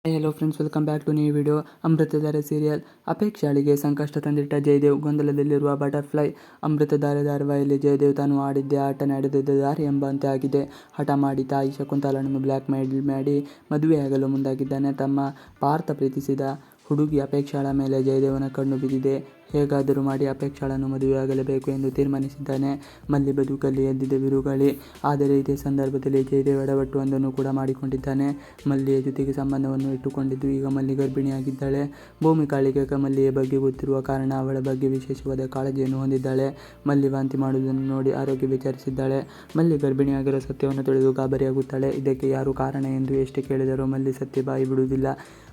Hello friends, welcome back to new video. Amruthadhaare serial. ಅಪೇಕ್ಷಾಳಿಗೆ ಸಂಕಷ್ಟ ತಂದಿಟ್ಟ ಜಯದೇವ್, ಗೊಂದಲದಲ್ಲಿರುವ ಬಟರ್ಫ್ಲೈ. ಅಮೃತಧಾರೆ ಧಾರಾವಾಹಿಯಲ್ಲಿ ಜಯದೇವ್ ತಾನು ಆಡಿದ್ದೇ ಆಟ ನಡೆದಿದ್ದ ದಾರಿ ಎಂಬಂತೆ ಆಗಿದೆ. ಹಠ ಮಾಡಿ ತಾಯಿ ಶಕುಂತಲಳನ್ನು ಬ್ಲ್ಯಾಕ್ ಮೇಲ್ ಮಾಡಿ ಮದುವೆಯಾಗಲು ಮುಂದಾಗಿದ್ದಾನೆ. ತಮ್ಮ ಪಾರ್ಥ ಪ್ರೀತಿಸಿದ ಹುಡುಗಿ ಅಪೇಕ್ಷಾಳ ಮೇಲೆ ಜಯದೇವನ ಕಣ್ಣು ಬಿದ್ದಿದೆ. ಹೇಗಾದರೂ ಮಾಡಿ ಅಪೇಕ್ಷಾಳನ್ನು ಮದುವೆಯಾಗಲೇಬೇಕು ಎಂದು ತೀರ್ಮಾನಿಸಿದ್ದಾನೆ. ಮಲ್ಲಿ ಬದುಕಲ್ಲಿ ಎದ್ದಿದೆ ಬಿರುಗಾಳಿ. ಆದರೆ ಇದೇ ಸಂದರ್ಭದಲ್ಲಿ ಜಯದೇವ್ ಎಡವಟ್ಟೊಂದನ್ನು ಕೂಡ ಮಾಡಿಕೊಂಡಿದ್ದಾನೆ. ಮಲ್ಲಿಯ ಜೊತೆಗೆ ಸಂಬಂಧವನ್ನು ಇಟ್ಟುಕೊಂಡಿದ್ದು ಈಗ ಮಲ್ಲಿ ಗರ್ಭಿಣಿಯಾಗಿದ್ದಾಳೆ. ಭೂಮಿಕಾಳಿಗೆ ಮಲ್ಲಿಯ ಬಗ್ಗೆ ಗೊತ್ತಿರುವ ಕಾರಣ ಅವಳ ಬಗ್ಗೆ ವಿಶೇಷವಾದ ಕಾಳಜಿಯನ್ನು ಹೊಂದಿದ್ದಾಳೆ. ಮಲ್ಲಿ ವಾಂತಿ ಮಾಡುವುದನ್ನು ನೋಡಿ ಆರೋಗ್ಯ ವಿಚಾರಿಸಿದ್ದಾಳೆ. ಮಲ್ಲಿ ಗರ್ಭಿಣಿಯಾಗಿರೋ ಸತ್ಯವನ್ನು ತಿಳಿದು ಗಾಬರಿಯಾಗುತ್ತಾಳೆ. ಇದಕ್ಕೆ ಯಾರು ಕಾರಣ ಎಂದು ಎಷ್ಟೇ ಕೇಳಿದರೂ ಮಲ್ಲಿ ಸತ್ಯ ಬಾಯಿ ಬಿಡುವುದಿಲ್ಲ.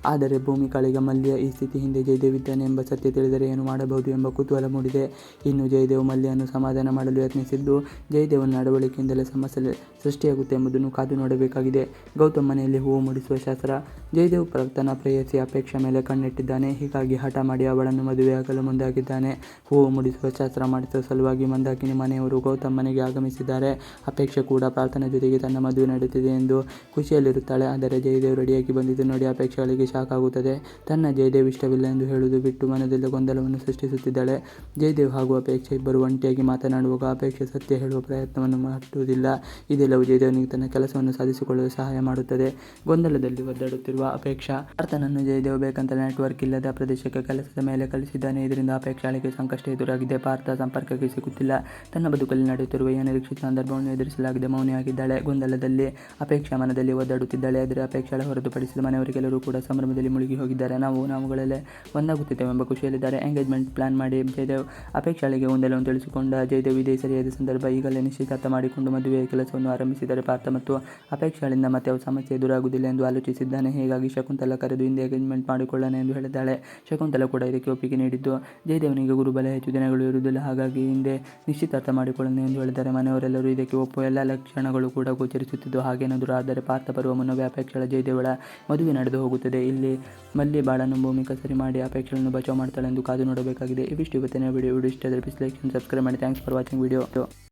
ಆದರೆ ಭೂಮಿಕಾಳಿಗೆ ಮಲ್ಲಿಯ ಈ ಸ್ಥಿತಿ ಹಿಂದೆ ಜಯದೇವ್ ಇದ್ದಾನೆ ಎಂಬ ಸತ್ಯ ತಿಳಿದರೆ ಏನು ಮಾಡಬಹುದು ಎಂಬ ಕುತೂಹಲ ಮೂಡಿದೆ. ಇನ್ನು ಜಯದೇವ್ ಮಲ್ಲಿಯನ್ನು ಸಮಾಧಾನ ಮಾಡಲು ಯತ್ನಿಸಿದ್ದು, ಜಯದೇವನ ನಡವಳಿಕೆಯಿಂದಲೇ ಸಮಸ್ಯೆ ಸೃಷ್ಟಿಯಾಗುತ್ತೆ ಎಂಬುದನ್ನು ಕಾದು ನೋಡಬೇಕಾಗಿದೆ. ಗೌತಮ್ ಮನೆಯಲ್ಲಿ ಹೂವು ಮುಡಿಸುವ ಶಾಸ್ತ್ರ. ಜಯದೇವ್ ತನ್ನ ಪ್ರೇಯಸಿ ಅಪೇಕ್ಷಾ ಮೇಲೆ ಕಣ್ಣಿಟ್ಟಿದ್ದಾನೆ. ಹೀಗಾಗಿ ಹಠ ಮಾಡಿ ಅವಳನ್ನು ಮದುವೆಯಾಗಲು ಮುಂದಾಗಿದ್ದಾನೆ. ಹೂವು ಮುಡಿಸುವ ಶಾಸ್ತ್ರ ಮಾಡಿಸುವ ಸಲುವಾಗಿ ಮಂದಾಕಿನಿ ಮನೆಯವರು ಗೌತಮ್ ಮನೆಗೆ ಆಗಮಿಸಿದ್ದಾರೆ. ಅಪೇಕ್ಷಾ ಕೂಡ ಪ್ರಾರ್ಥನೆ ಜೊತೆಗೆ ತನ್ನ ಮದುವೆ ನಡೆಯುತ್ತಿದೆ ಎಂದು ಖುಷಿಯಲ್ಲಿರುತ್ತಾಳೆ. ಆದರೆ ಜಯದೇವ್ ರೆಡಿಯಾಗಿ ಬಂದಿದ್ದು ನೋಡಿ ಅಪೇಕ್ಷಾಳಿಗೆ ಶಾಕ್ ಆಗುತ್ತದೆ. ತನ್ನ ಜಯದೇವ್ ಇಷ್ಟವಿಲ್ಲ ಎಂದು ಹೇಳುವುದು ಬಿಟ್ಟು ಮನದಲ್ಲಿ ಗೊಂದಲವನ್ನು ಸೃಷ್ಟಿಸುತ್ತಿದ್ದಾಳೆ. ಜಯದೇವ್ ಹಾಗೂ ಅಪೇಕ್ಷಾ ಇಬ್ಬರು ಒಂಟಿಯಾಗಿ ಮಾತನಾಡುವಾಗ ಅಪೇಕ್ಷಾ ಸತ್ಯ ಹೇಳುವ ಪ್ರಯತ್ನವನ್ನು ಮಾಡುವುದಿಲ್ಲ. ಇದೆಲ್ಲವೂ ಜಯದೇವ್ನಿಗೆ ತನ್ನ ಕೆಲಸವನ್ನು ಸಾಧಿಸಿಕೊಳ್ಳಲು ಸಹಾಯ ಮಾಡುತ್ತದೆ. ಗೊಂದಲದಲ್ಲಿ ಒದ್ದಾಡುತ್ತಿರುವ ಅಪೇಕ್ಷಾ ಪಾರ್ಥನನ್ನು ಜಯದೇವ್ ಬೇಕಂತಲೇ ನೆಟ್ವರ್ಕ್ ಇಲ್ಲದ ಪ್ರದೇಶಕ್ಕೆ ಕೆಲಸದ ಮೇಲೆ ಕಳಿಸಿದ್ದಾನೆ. ಇದರಿಂದ ಅಪೇಕ್ಷಾಳಿಗೆ ಸಂಕಷ್ಟ ಎದುರಾಗಿದೆ. ಪಾರ್ಥ ಸಂಪರ್ಕಕ್ಕೆ ಸಿಗುತ್ತಿಲ್ಲ. ತನ್ನ ಬದುಕಲ್ಲಿ ನಡೆಯುತ್ತಿರುವ ಈ ಅನಿರೀಕ್ಷಿತ ಸಂದರ್ಭವನ್ನು ಎದುರಿಸಲಾಗಿದೆ. ಮೌನಿಯಾಗಿದ್ದಾಳೆ. ಗೊಂದಲದಲ್ಲಿ ಅಪೇಕ್ಷಾ ಮನದಲ್ಲಿ ಒದ್ದಾಡುತ್ತಿದ್ದಾಳೆ. ಆದರೆ ಅಪೇಕ್ಷಾಳ ಹೊರತುಪಡಿಸಿದ ಮನೆಯವರಿಗೆಲ್ಲರೂ ಕೂಡ ಸಂಭ್ರಮದಲ್ಲಿ ಮುಳುಗಿ ಹೋಗಿದ್ದಾರೆ. ನಾವುಗಳಲ್ಲೇ ಒಂದಾಗುತ್ತಿದ್ದೇವೆ ಎಂಬ ಖುಷಿಯಲ್ಲಿದ್ದಾರೆ. ಎಂಗೇಜ್ಮೆಂಟ್ ಪ್ಲಾನ್ ಮಾಡಿ ಜಯದೇವ್ ಅಪೇಕ್ಷಾಳಿಗೆ ಗೊಂದಲವನ್ನು ತಿಳಿಸಿಕೊಂಡ ಜಯದೇವ್ ಇದೇ ಸರಿಯಾದ ಸಂದರ್ಭ. ಈಗಲೇ ನಿಶ್ಚಿತಾರ್ಥ ಮಾಡಿಕೊಂಡು ಮದುವೆಯ ಕೆಲಸವನ್ನು ಆರಂಭಿಸಿದರೆ ಪಾರ್ಥ ಮತ್ತು ಅಪೇಕ್ಷಾಳಿಂದ ಮತ್ತೆ ಸಮಸ್ಯೆ ಎದುರಾಗುವುದಿಲ್ಲ ಎಂದು ಆಲೋಚಿಸಿದ್ದಾನೆ. ಹೀಗಾಗಿ ಶಕುಂತಲ ಕರೆದು ಹಿಂದೆ ಎಂಗೇಜ್ಮೆಂಟ್ ಮಾಡಿಕೊಳ್ಳೋಣ ಎಂದು ಹೇಳಿದ್ದಾಳೆ. ಶಕುಂತಲ ಕೂಡ ಇದಕ್ಕೆ ಒಪ್ಪಿಗೆ ನೀಡಿದ್ದು, ಜಯದೇವನಿಗೆ ಗುರುಬಲ ಹೆಚ್ಚು ದಿನಗಳು ಇರುವುದಿಲ್ಲ. ಹಾಗಾಗಿ ಹಿಂದೆ ನಿಶ್ಚಿತಾರ್ಥ ಮಾಡಿಕೊಳ್ಳೋಣ ಎಂದು ಹೇಳಿದ್ದಾರೆ. ಮನೆಯವರೆಲ್ಲರೂ ಇದಕ್ಕೆ ಒಪ್ಪುವ ಎಲ್ಲ ಲಕ್ಷಣಗಳು ಕೂಡ ಗೋಚರಿಸುತ್ತಿದ್ದು, ಹಾಗೇನಾದರೂ ಆದರೆ ಪಾರ್ಥ ಬರುವ ಮುನ್ನವೇ ಅಪೇಕ್ಷಾಳ ಜಯದೇವಳ ಮದುವೆ ನಡೆದು ಹೋಗುತ್ತದೆ. ಇಲ್ಲಿ ಮಲ್ಲಿ ಬಾಳನ್ನು ಭೂಮಿಕಾ ಸರಿ ಮಾಡಿ ಅಪೇಕ್ಷಾಳನ್ನು ಬಚಾವ್ ಮಾಡ್ತಾಳೆ ಎಂದು ಕಾದು ನೋಡಬೇಕಾಗಿದೆ. ಇವಿಷ್ಟು ಇವತ್ತಿನ ವಿಡಿಯೋ. ಇಷ್ಟ ಆದರೆ ಪ್ಲೀಸ್ ಲೈಕ್ ಅಂಡ್ ಸಬ್ಸ್ಕ್ರೈಬ್ ಮಾಡಿ. Thanks for watching video.